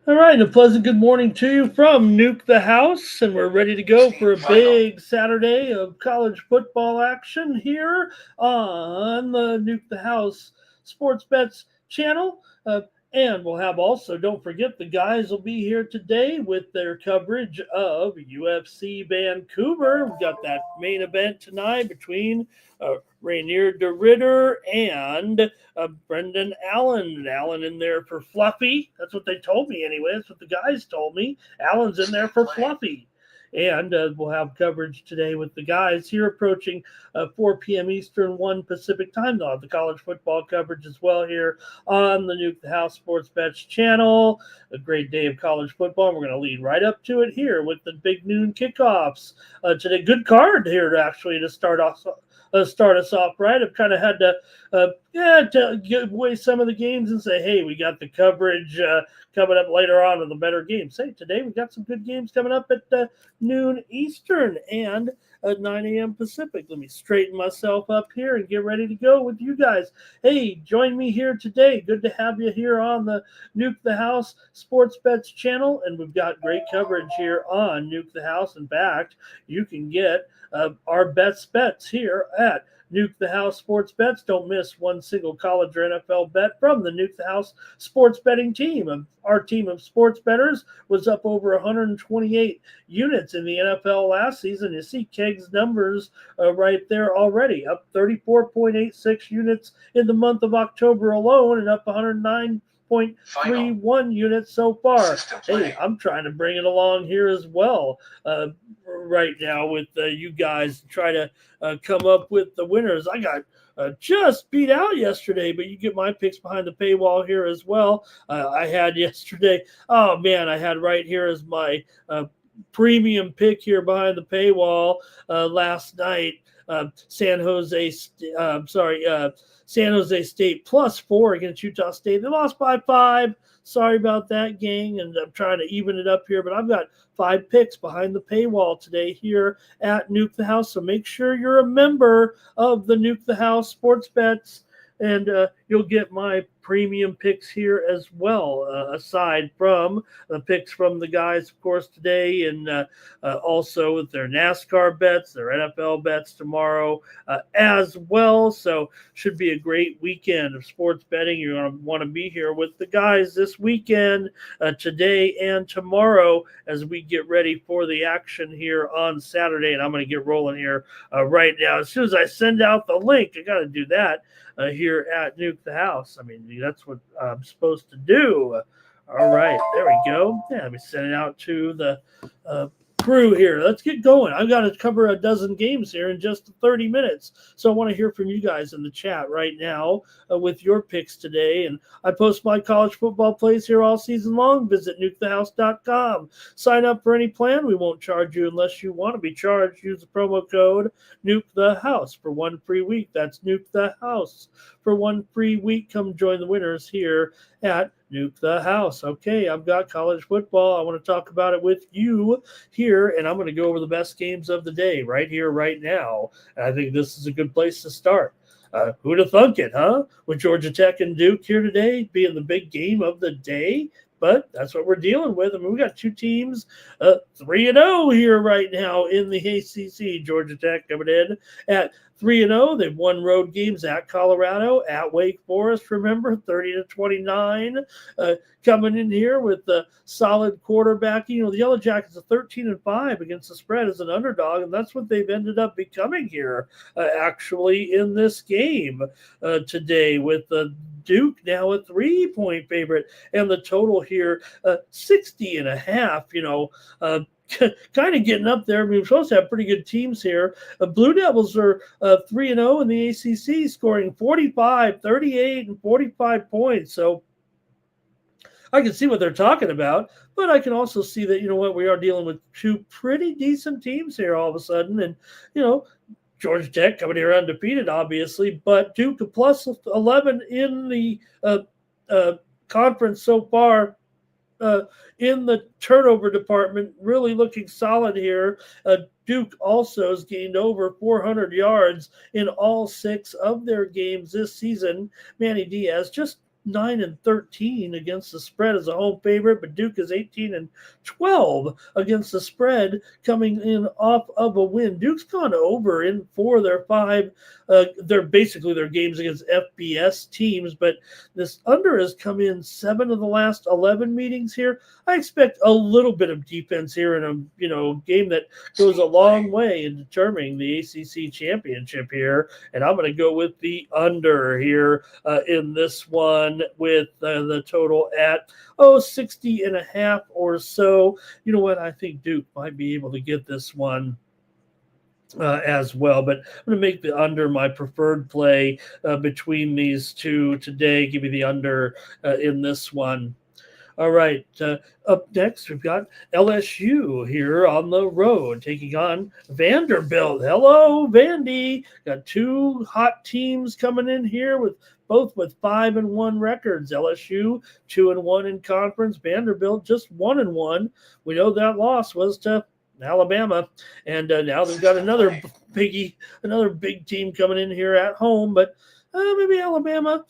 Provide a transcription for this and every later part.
All right, a pleasant good morning to you from Nuke the House, and we're ready to go for a big Saturday of college football action here on the Nuke the House Sports Bets channel. And we'll have also, don't forget, the guys will be here today with their coverage of UFC Vancouver. We've got that main event tonight between Rainier DeRitter and Brendan Allen. Allen in there for Fluffy. That's what they told me anyway. That's what the guys told me. Allen's in there for Fluffy. And we'll have coverage today with the guys here approaching 4 p.m. Eastern, 1 Pacific time. They'll have the college football coverage as well here on the Nuke the House Sports Bets channel. A great day of college football. We're going to lead right up to it here with the big noon kickoffs. Today, good card here actually to start us off right. I've kind of had to give away some of the games and say, hey, we got the coverage coming up later on in the better games. Say today we got some good games coming up at noon Eastern and at 9 a.m. Pacific. Let me straighten myself up here and get ready to go with you guys. Hey, join me here today. Good to have you here on the Nuke the House Sports Bets channel, and we've got great coverage here on Nuke the House. In fact, you can get our bets here at Nuke the House Sports Bets. Don't miss one single college or NFL bet from the Nuke the House sports betting team. Our team of sports bettors was up over 128 units in the NFL last season. You see Kegg's numbers right there already, up 34.86 units in the month of October alone and up 109.31 units so far. Hey, I'm trying to bring it along here as well right now with you guys to try to come up with the winners. I got just beat out yesterday, but you get my picks behind the paywall here as well. I had yesterday, oh man, I had right here as my premium pick here behind the paywall last night. San Jose State +4 against Utah State. They lost by 5. Sorry about that, gang, and I'm trying to even it up here, but I've got 5 picks behind the paywall today here at Nuke the House, so make sure you're a member of the Nuke the House Sports Bets, and you'll get my premium picks here as well, aside from the picks from the guys, of course, today, and also with their NASCAR bets, their NFL bets tomorrow as well. So should be a great weekend of sports betting. You're going to want to be here with the guys this weekend, today and tomorrow, as we get ready for the action here on Saturday. And I'm going to get rolling here right now. As soon as I send out the link, I got to do that here at Nuke the House. I mean, that's what I'm supposed to do. All right, there we go. Yeah, let me send it out to the crew here. Let's get going. I've got to cover a dozen games here in just 30 minutes. So I want to hear from you guys in the chat right now with your picks today. And I post my college football plays here all season long. Visit nukethehouse.com. Sign up for any plan. We won't charge you unless you want to be charged. Use the promo code NukeTheHouse for 1 free week. That's Nuke the House for 1 free week. Come join the winners here at Nuke the House. Okay, I've got college football. I want to talk about it with you here, and I'm going to go over the best games of the day right here, right now. And I think this is a good place to start. Who'd have thunk it, huh? With Georgia Tech and Duke here today being the big game of the day. But that's what we're dealing with. I mean, we got two teams 3-0 here right now in the ACC. Georgia Tech coming in at 3-0. They've won road games at Colorado, at Wake Forest, remember, 30-29. Coming in here with the solid quarterback. You know, the Yellow Jackets are 13-5 against the spread as an underdog, and that's what they've ended up becoming here, actually, in this game today with the Duke now a 3-point favorite, and the total here 60.5. You know, kind of getting up there. I mean, we're supposed to have pretty good teams here. Blue Devils are 3-0 in the ACC, scoring 45, 38, and 45 points. So I can see what they're talking about, but I can also see that, you know what, we are dealing with two pretty decent teams here all of a sudden. And, you know, Georgia Tech coming here undefeated, obviously, but Duke a plus 11 in the conference so far. In the turnover department, really looking solid here. Duke also has gained over 400 yards in all 6 of their games this season. Manny Diaz just 9-13 against the spread as a home favorite, but Duke is 18-12 against the spread, coming in off of a win. Duke's gone over in 4 of their 5. They're basically their games against FBS teams, but this under has come in 7 of the last 11 meetings here. I expect a little bit of defense here in a game that goes a long way in determining the ACC championship here, and I'm going to go with the under here in this one with the total at 60.5 or so. You know what? I think Duke might be able to get this one as well, but I'm going to make the under my preferred play between these two today. Give me the under in this one. All right, up next, we've got LSU here on the road taking on Vanderbilt. Hello, Vandy. Got 2 hot teams coming in here with 5-1 records. LSU 2-1 in conference. Vanderbilt just 1-1. We know that loss was to Alabama, and now they've got another big team coming in here at home, but maybe Alabama.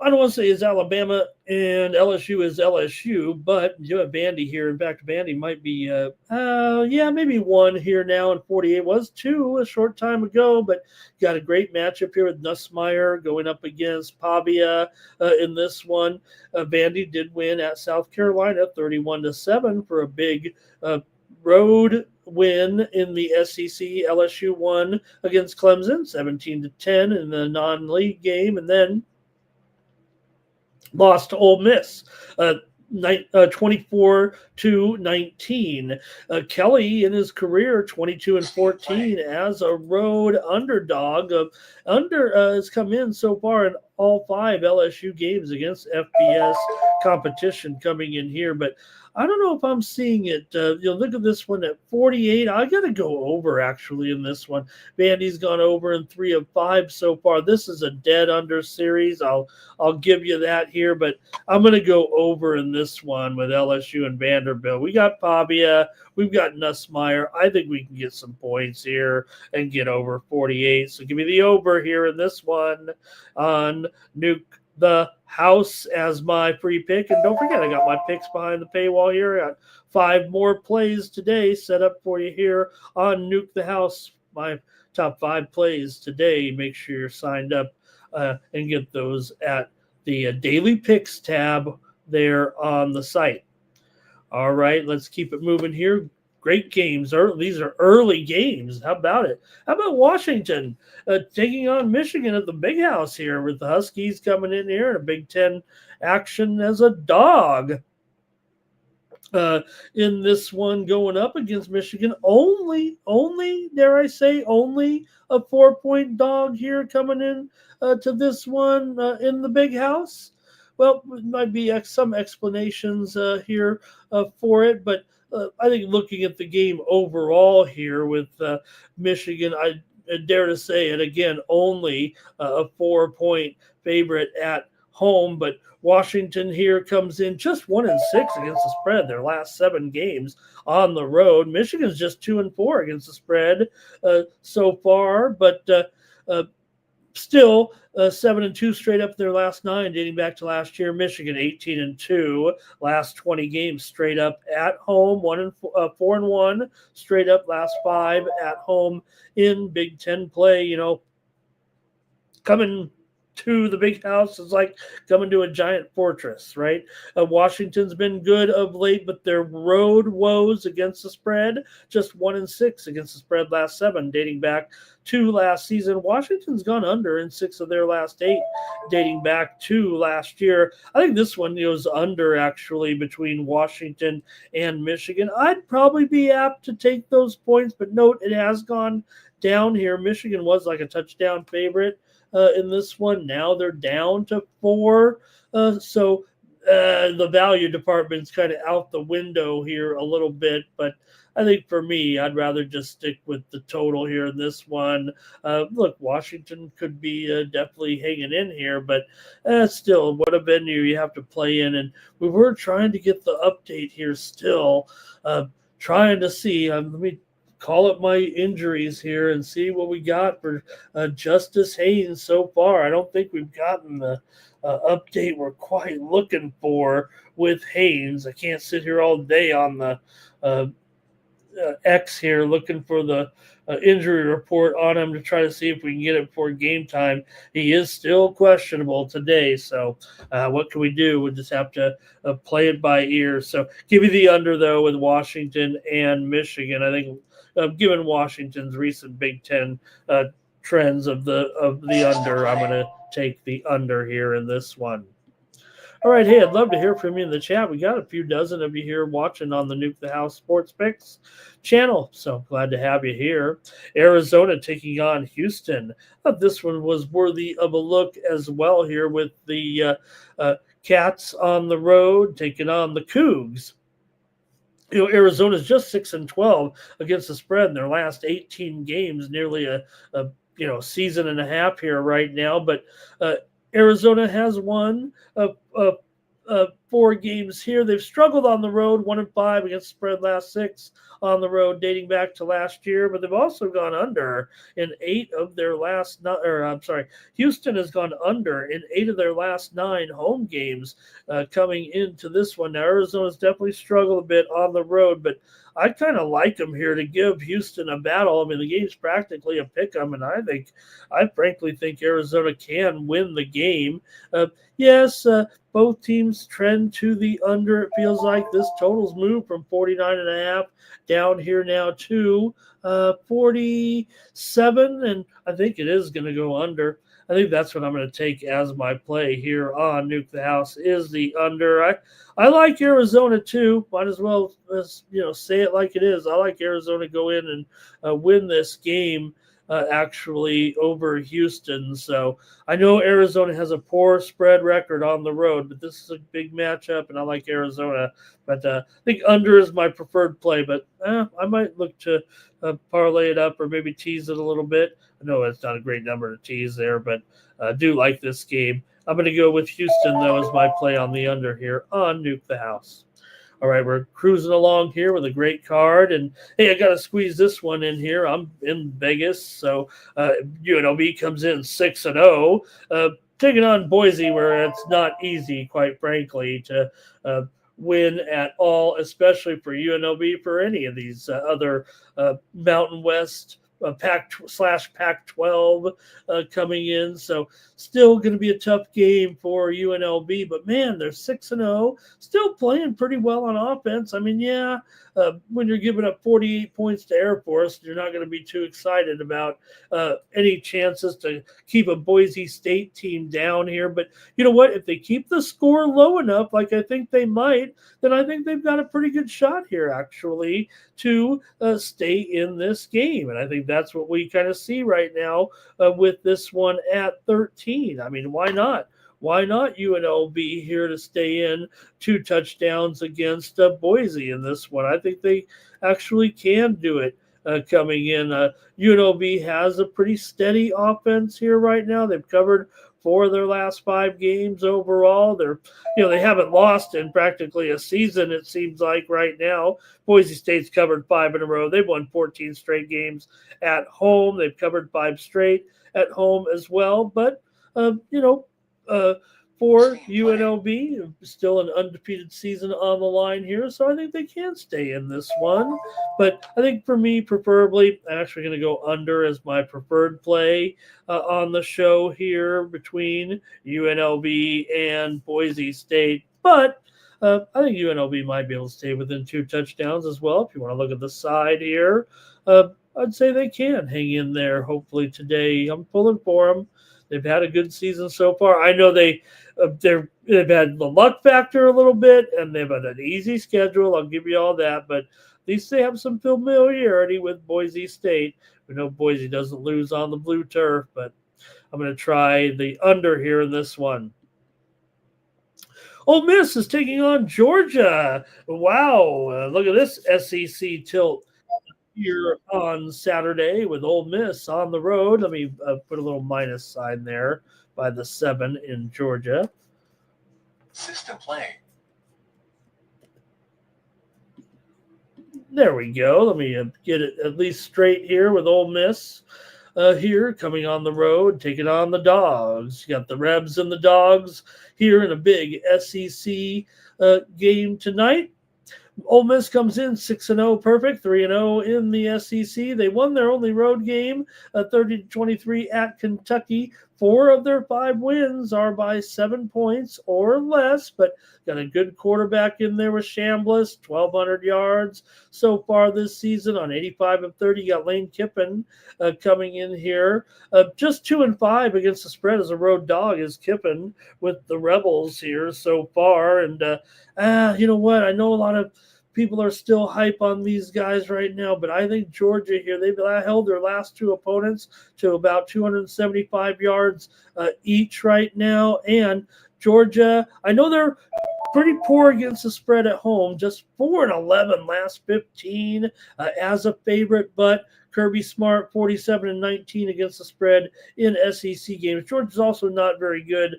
I don't want to say it's Alabama and LSU is LSU, but you have Vandy here. In fact, Vandy might be, maybe 1 here now, and 48 was 2 a short time ago, but got a great matchup here with Nussmeier going up against Pavia in this one. Vandy did win at South Carolina 31-7 for a big road win in the SEC. LSU won against Clemson 17-10 in the non-league game, and then lost to Ole Miss 24-19. Kelly in his career 22-14 as a road underdog. Has come in so far in all 5 LSU games against FBS competition coming in here, but I don't know if I'm seeing it. Look at this one at 48. I got to go over actually in this one. Vandy's gone over in 3 of 5 so far. This is a dead under series. I'll give you that here, but I'm going to go over in this one with LSU and Vanderbilt. We got Pavia. We've got Nussmeier. I think we can get some points here and get over 48. So give me the over here in this one on Nuke the House as my free pick. And don't forget, I got my picks behind the paywall here. I got 5 more plays today set up for you here on Nuke the House. My top 5 plays today. Make sure you're signed up and get those at the Daily Picks tab there on the site. All right, let's keep it moving here. Great games. These are early games. How about it? How about Washington taking on Michigan at the Big House here with the Huskies coming in here and a Big Ten action as a dog in this one going up against Michigan. Only, dare I say, only a 4-point dog here coming in to this one in the Big House. Well, it might be some explanations here for it, but I think looking at the game overall here with Michigan, I dare to say it again, only a 4-point favorite at home, but Washington here comes in just 1-6 against the spread their last 7 games on the road. Michigan's just 2-4 against the spread so far, but still 7-2 straight up their last 9 dating back to last year. Michigan 18-2 last 20 games straight up at home. 4-1 straight up last 5 at home in Big Ten play. Coming to the Big House is like coming to a giant fortress, right? Washington's been good of late, but their road woes against the spread, just 1-6 against the spread last 7, dating back to last season. Washington's gone under in 6 of their last 8, dating back to last year. I think this one goes under actually between Washington and Michigan. I'd probably be apt to take those points, but note it has gone down here. Michigan was like a touchdown favorite in this one. Now they're down to 4. So the value department's kind of out the window here a little bit. But I think for me, I'd rather just stick with the total here in this one. Look, Washington could be definitely hanging in here, but still, what a venue you have to play in. And we were trying to get the update here still, trying to see. Let me call up my injuries here and see what we got for Justice Haynes so far. I don't think we've gotten the update we're quite looking for with Haynes. I can't sit here all day on the uh, X here looking for the injury report on him to try to see if we can get it before game time. He is still questionable today, so what can we do? We'll just have to play it by ear. So give me the under, though, with Washington and Michigan. I think given Washington's recent Big Ten trends of the under, I'm going to take the under here in this one. All right, hey, I'd love to hear from you in the chat. We got a few dozen of you here watching on the Nuke the House Sports Picks channel, so glad to have you here. Arizona taking on Houston. This one was worthy of a look as well here with the Cats on the road taking on the Cougs. Arizona's just 6-12 against the spread in their last 18 games, nearly a season and a half here right now. But Arizona has won 4 games here. They've struggled on the road, 1-5 against the spread last 6 on the road, dating back to last year. But they've also gone under in 8 of their last. Houston has gone under in 8 of their last 9 home games coming into this one. Now Arizona's definitely struggled a bit on the road, but I kind of like them here to give Houston a battle. I mean, the game's practically a pick 'em, and I frankly think Arizona can win the game. Yes, both teams trend to the under. It feels like this total's moved from 49.5 down here now to 47, and I think it is going to go under. I think that's what I'm going to take as my play here on Nuke the House is the under. I like Arizona too. Might as well say it like it is. I like Arizona to go in and win this game actually over Houston. So I know Arizona has a poor spread record on the road, but this is a big matchup, and I like Arizona. But I think under is my preferred play, but I might look to parlay it up or maybe tease it a little bit. I know it's not a great number to tease there, but I do like this game. I'm going to go with Houston, though, as my play on the under here on Nuke the House. All right, we're cruising along here with a great card. And, hey, I got to squeeze this one in here. I'm in Vegas, so UNLV comes in 6-0, taking on Boise, where it's not easy, quite frankly, to win at all, especially for UNLV, for any of these other Mountain West Pac-12 coming in. So still going to be a tough game for UNLV, but man, they're 6-0, still playing pretty well on offense. I mean, when you're giving up 48 points to Air Force, you're not going to be too excited about any chances to keep a Boise State team down here. But you know what? If they keep the score low enough, like I think they might, then I think they've got a pretty good shot here, actually, to stay in this game. And I think that's what we kind of see right now with this one at 13. I mean, why not? Why not UNLV here to stay in 2 touchdowns against Boise in this one? I think they actually can do it coming in. UNLV has a pretty steady offense here right now. They've covered 4 of their last 5 games overall. They haven't lost in practically a season, it seems like right now. Boise State's covered 5 in a row. They've won 14 straight games at home. They've covered 5 straight at home as well. But, for UNLV, still an undefeated season on the line here, so I think they can stay in this one. But I think for me, preferably, I'm actually going to go under as my preferred play on the show here between UNLV and Boise State. But I think UNLV might be able to stay within 2 touchdowns as well. If you want to look at the side here, I'd say they can hang in there hopefully today. I'm pulling for them. They've had a good season so far. I know they've had the luck factor a little bit, and they've had an easy schedule. I'll give you all that, but at least they have some familiarity with Boise State. We know Boise doesn't lose on the blue turf, but I'm going to try the under here in this one. Ole Miss is taking on Georgia. Wow, look at this SEC tilt here on Saturday with Ole Miss on the road. Let me put a little minus sign there by the 7 in Georgia. System play. There we go. Let me get it at least straight here with Ole Miss here coming on the road, taking on the Dogs. You got the Rebs and the Dogs here in a big SEC game tonight. Ole Miss comes in 6-0, perfect, 3-0 in the SEC. They won their only road game, 30-23 at Kentucky. 4 of their 5 wins are by 7 points or less, but got a good quarterback in there with Chambliss, 1,200 yards so far this season on 85 of 30. You got Lane Kiffin coming in here. Just 2-5 against the spread as a road dog is Kiffin with the Rebels here so far. And you know what? I know a lot of people are still hype on these guys right now, but I think Georgia here, they've held their last 2 opponents to about 275 yards each right now. And Georgia, I know they're pretty poor against the spread at home, just 4-11 last 15 as a favorite, but Kirby Smart 47-19 against the spread in SEC games. Georgia's also not very good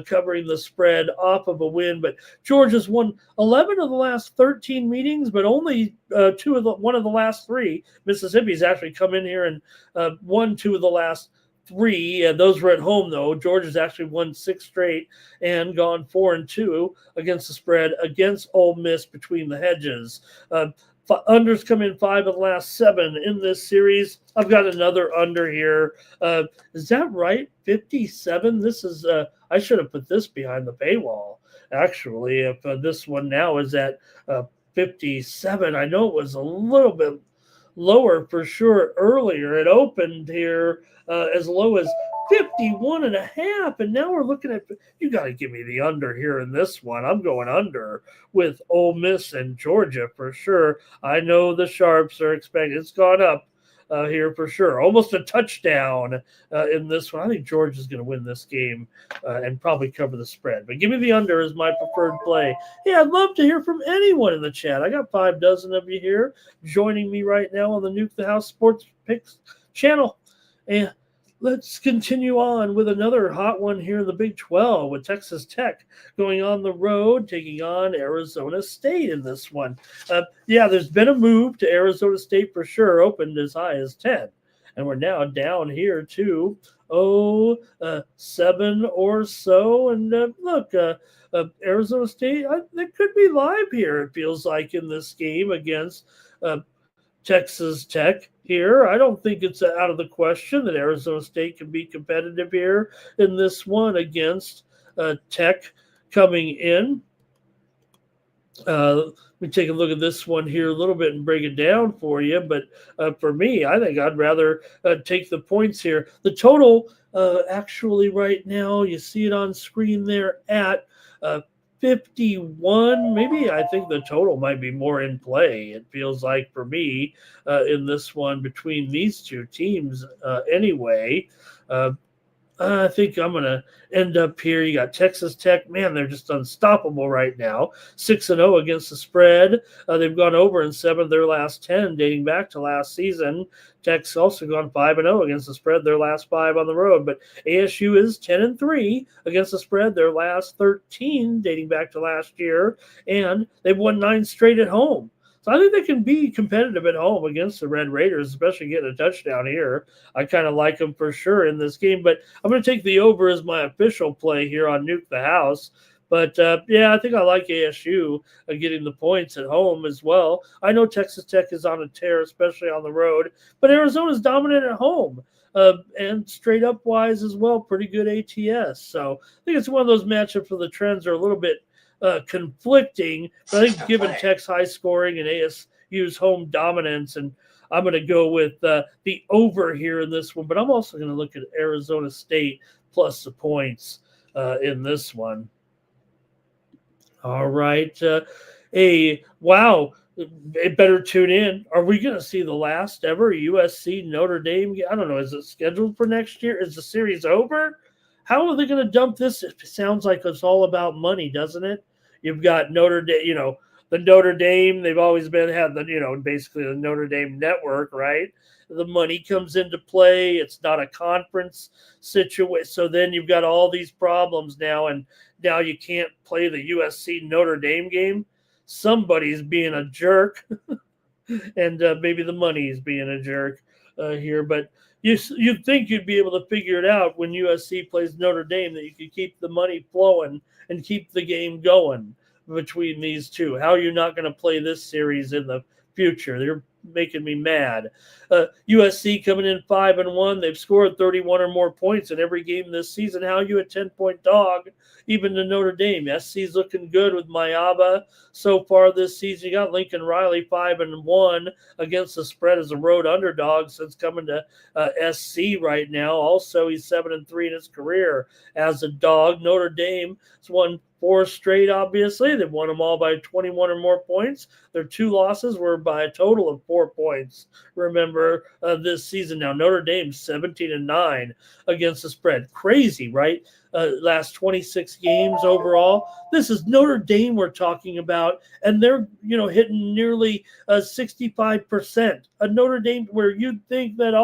covering the spread off of a win, but Georgia's won 11 of the last 13 meetings, but only one of the last 3. Mississippi's actually come in here and won 2 of the last 3, and those were at home though. Georgia's actually won 6 straight and gone 4-2 against the spread against Ole Miss between the hedges. Unders come in 5 of the last 7 in this series. I've got another under here. Is that right? 57. This is. I should have put this behind the paywall. Actually, if this one now is at 57, I know it was a little bit lower for sure earlier. It opened here as low as 51.5, and now we're looking at, you got to give me the under here in this one. I'm going under with Ole Miss and Georgia for sure. I know the Sharps are expecting, it's gone up here for sure. Almost a touchdown in this one. I think Georgia's going to win this game and probably cover the spread. But give me the under as my preferred play. Yeah, I'd love to hear from anyone in the chat. I got 5 dozen of you here joining me right now on the Nuke the House Sports Picks channel. And let's continue on with another hot one here in the Big 12 with Texas Tech going on the road, taking on Arizona State in this one. Yeah, there's been a move to Arizona State for sure, opened as high as 10. And we're now down here to 7 or so. And look, Arizona State, they could be live here, it feels like, in this game against Texas Tech here. I don't think it's out of the question that Arizona State can be competitive here in this one against Tech coming in. Let me take a look at this one here a little bit and break it down for you. But for me, I think I'd rather take the points here. The total actually right now, you see it on screen there at 51. Maybe I think the total might be more in play. It feels like for me in this one between these 2 teams anyway. I think I'm going to end up here. You got Texas Tech. Man, they're just unstoppable right now. 6-0 against the spread. They've gone over in 7 of their last 10 dating back to last season. Tech's also gone 5-0 against the spread, their last 5 on the road. But ASU is 10-3 against the spread, their last 13 dating back to last year. And they've won 9 straight at home. So I think they can be competitive at home against the Red Raiders, especially getting a touchdown here. I kind of like them for sure in this game, but I'm going to take the over as my official play here on Nuke the House. But, yeah, I think I like ASU getting the points at home as well. I know Texas Tech is on a tear, especially on the road, but Arizona's dominant at home. And straight up wise as well, pretty good ATS. So I think it's one of those matchups where the trends are a little bit conflicting, but I think given Tech's high scoring and ASU's home dominance, and I'm going to go with the over here in this one, but I'm also going to look at Arizona State plus the points in this one. All right. Wow. It better tune in. Are we going to see the last ever USC Notre Dame? I don't know. Is it scheduled for next year? Is the series over? How are they going to dump this? It sounds like it's all about money, doesn't it? You've got Notre Dame, the Notre Dame. They've always had basically the Notre Dame network, right? The money comes into play. It's not a conference situation. So then you've got all these problems now, and now you can't play the USC Notre Dame game. Somebody's being a jerk. and maybe the money's being a jerk here. But you'd think you'd be able to figure it out when USC plays Notre Dame, that you could keep the money flowing and keep the game going between these two. How are you not going to play this series in the future? They're making me mad. USC coming in 5-1. They've scored 31 or more points in every game this season. How are you a 10-point dog even to Notre Dame? SC's looking good with Mayaba so far this season. You got Lincoln Riley 5-1 against the spread as a road underdog since coming to SC right now. Also, he's 7-3 in his career as a dog. Notre Dame has won 4 straight, obviously. They've won them all by 21 or more points. Their 2 losses were by a total of 4 points, remember, this season. Now, Notre Dame 17-9 against the spread. Crazy, right? Last 26 games overall. This is Notre Dame we're talking about, and they're hitting nearly 65%. A Notre Dame where you'd think that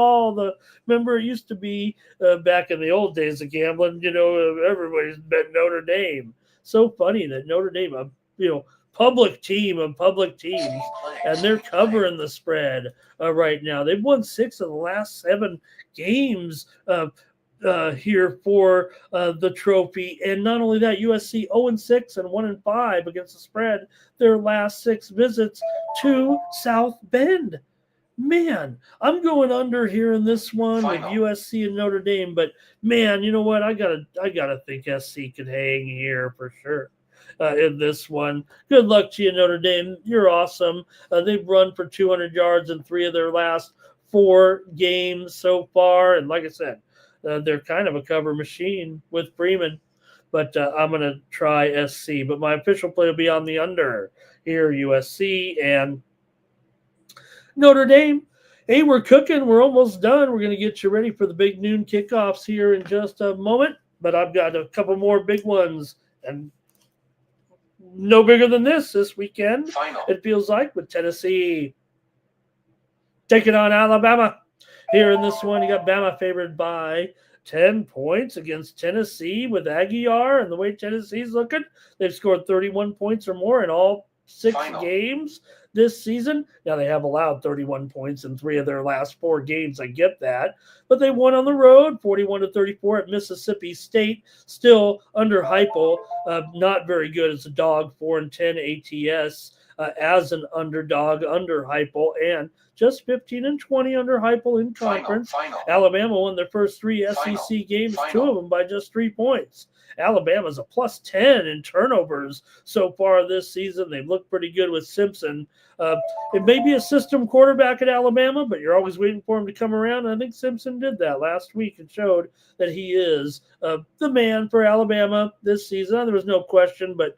remember it used to be back in the old days of gambling, everybody's bet Notre Dame. So funny that Notre Dame, public team of public teams, and they're covering the spread right now. They've won 6 of the last 7 games here for the trophy. And not only that, USC 0-6 and 1-5 against the spread their last 6 visits to South Bend. Man, I'm going under here in this one with USC and Notre Dame, but man, you know what? I gotta think SC could hang here for sure. In this one. Good luck to you, Notre Dame. You're awesome. They've run for 200 yards in 3 of their last 4 games so far. And like I said, they're kind of a cover machine with Freeman. But I'm going to try SC. But my official play will be on the under here, USC and Notre Dame. Hey, we're cooking. We're almost done. We're going to get you ready for the big noon kickoffs here in just a moment. But I've got a couple more big ones. And no bigger than this weekend. It feels like, with Tennessee taking on Alabama. Here in this one, you got Bama favored by 10 points against Tennessee with Aguiar. And the way Tennessee's looking, they've scored 31 points or more in all 6 games this season. Now, they have allowed 31 points in 3 of their last 4 games. I get that. But they won on the road, 41-34 at Mississippi State. Still under Heupel, not very good as a dog, 4-10 ATS as an underdog under Heupel, and just 15-20 under Heupel in conference. Alabama won their first 3 SEC games, 2 of them by just 3 points. Alabama's a plus 10 in turnovers so far this season. They've looked pretty good with Simpson. It may be a system quarterback at Alabama, but you're always waiting for him to come around. And I think Simpson did that last week and showed that he is the man for Alabama this season. There was no question, but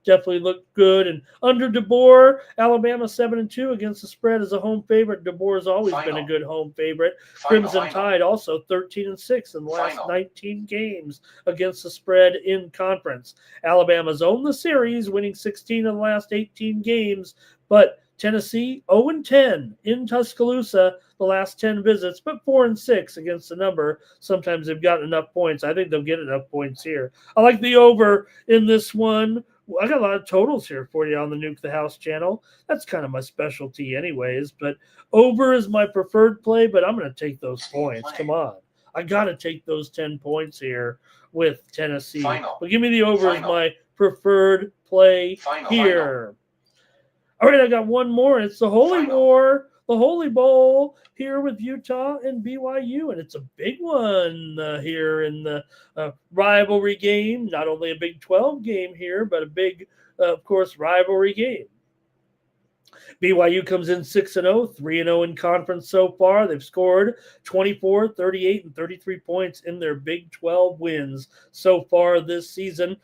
definitely looked good. And under DeBoer, Alabama 7-2 against the spread as a home favorite. DeBoer has always been a good home favorite. Crimson Tide also 13-6 in the last 19 games against the spread in conference. Alabama's owned the series, winning 16 of the last 18 games, but Tennessee 0-10 in Tuscaloosa the last 10 visits, but 4-6 against the number. Sometimes they've got enough points. I think they'll get enough points here. I like the over in this one. I got a lot of totals here for you on the Nuke the House channel. That's kind of my specialty anyways, but over is my preferred play, but I'm going to take those points. Come on. I got to take those 10 points here with Tennessee. But give me the over as my preferred play here. All right, I got one more. It's the Holy War, the Holy Bowl here with Utah and BYU, and it's a big one here in the rivalry game. Not only a Big 12 game here, but a big, of course, rivalry game. BYU comes in 6-0, 3-0 in conference so far. They've scored 24, 38, and 33 points in their Big 12 wins so far this season.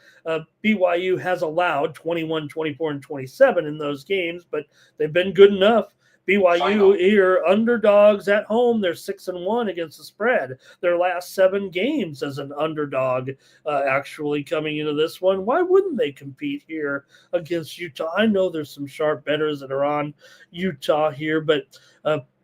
BYU has allowed 21, 24, and 27 in those games, but they've been good enough. BYU here, underdogs at home. They're 6-1 against the spread. Their last 7 games as an underdog actually coming into this one. Why wouldn't they compete here against Utah? I know there's some sharp bettors that are on Utah here, but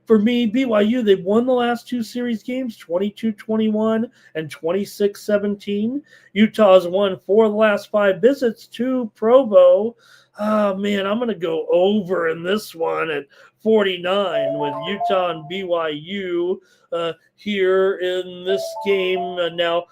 for me, BYU, they've won the last 2 series games, 22-21 and 26-17. Utah's won 4 of the last 5 visits to Provo. Oh, man, I'm going to go over in this one at 49 with Utah and BYU here in this game. Now,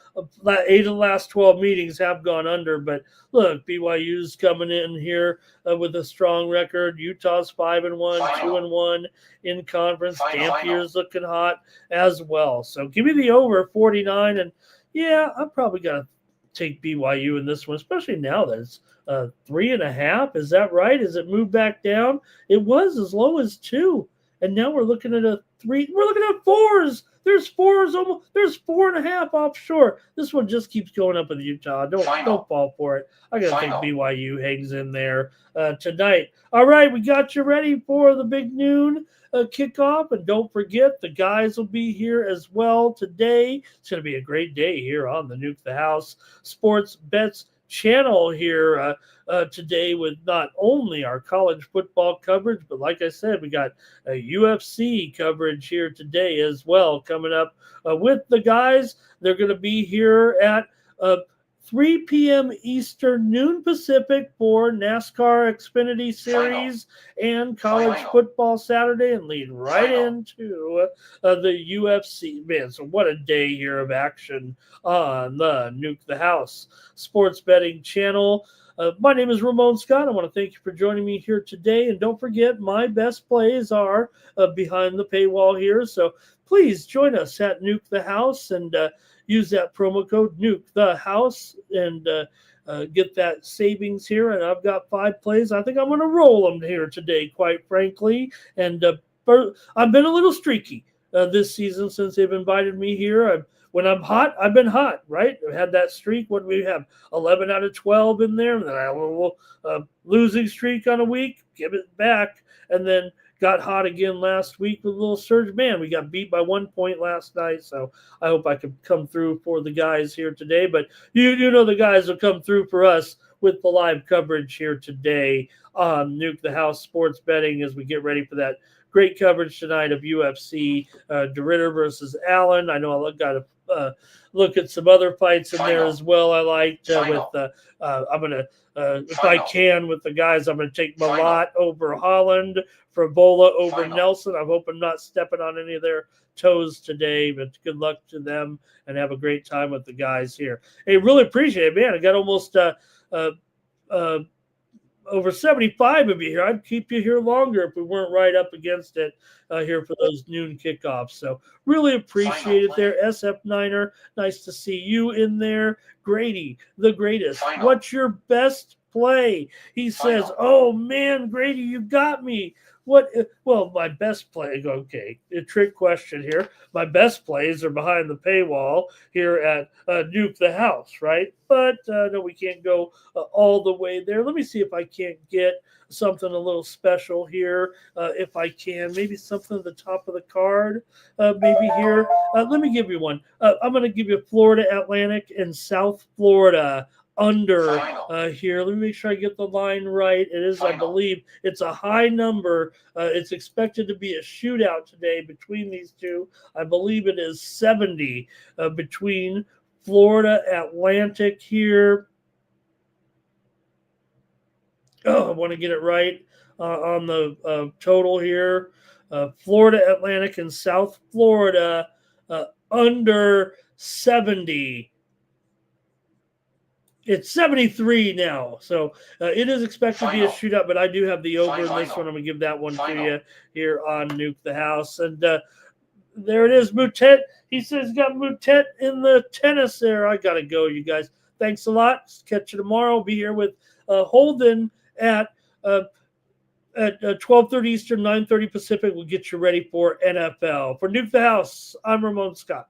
8 of the last 12 meetings have gone under, but look, BYU's coming in here with a strong record. Utah's 5-1, 2-1 in conference. Dampier's looking hot as well. So give me the over 49, and yeah, I'm probably going to take BYU in this one, especially now that it's 3.5. Is that right? Has it moved back down? It was as low as 2, and now we're looking at a 3. We're looking at 4s. There's 4s almost. There's 4.5 offshore. This one just keeps going up with Utah. Don't fall for it. I gotta think BYU hangs in there tonight. All right, we got you ready for the big noon kickoff, and don't forget the guys will be here as well today. It's going to be a great day here on the Nuke the House Sports Bets channel here today with not only our college football coverage, but like I said, we got a UFC coverage here today as well coming up with the guys. They're going to be here at 3 p.m. Eastern, noon Pacific for NASCAR Xfinity Series and College Football Saturday, and lead right into the UFC. Man, so what a day here of action on the Nuke the House Sports Betting channel. My name is Ramon Scott. I want to thank you for joining me here today. And don't forget, my best plays are behind the paywall here. So please join us at Nuke the House and use that promo code Nuke the House and get that savings here. And I've got 5 plays. I think I'm going to roll them here today, quite frankly. And I've been a little streaky this season since they've invited me here. When I'm hot, I've been hot, right? I had that streak. What do we have? 11 out of 12 in there. And then I had a little losing streak on a week, give it back. And then got hot again last week with a little surge. Man, we got beat by 1 point last night. So I hope I can come through for the guys here today. But you know the guys will come through for us with the live coverage here today on Nuke the House Sports Betting as we get ready for that great coverage tonight of UFC DeRitter versus Allen. I know I got to look at some other fights in there as well. I liked with I'm going to, if I can, with the guys, I'm going to take Malott over Holland, Frivola over Nelson. I hope I'm not stepping on any of their toes today, but good luck to them and have a great time with the guys here. Hey, really appreciate it, man. I got almost over 75 of you here. I'd keep you here longer if we weren't right up against it here for those noon kickoffs. So really appreciate it there. SF Niner, nice to see you in there. Grady, the greatest. What's your best play? He says, oh, man, Grady, you got me. What? Well, my best play. Okay, a trick question here. My best plays are behind the paywall here at Nuke the House, right? But no, we can't go all the way there. Let me see if I can't get something a little special here. If I can, maybe something at the top of the card. Maybe here. Let me give you one. I'm going to give you Florida Atlantic and South Florida under here. Let me make sure I get the line right. It is, I believe, it's a high number. It's expected to be a shootout today between these two. I believe it is 70 between Florida Atlantic here. Oh, I want to get it right on the total here. Florida Atlantic and South Florida under 70. It's 73 now, so it is expected to be a shootout, but I do have the over in this one. I'm going to give that one to you here on Nuke the House. And there it is, Moutet. He says he's got Moutet in the tennis there. I got to go, you guys. Thanks a lot. Catch you tomorrow. I'll be here with Holden at 12:30 Eastern, 9:30 Pacific. We'll get you ready for NFL. For Nuke the House, I'm Ramon Scott.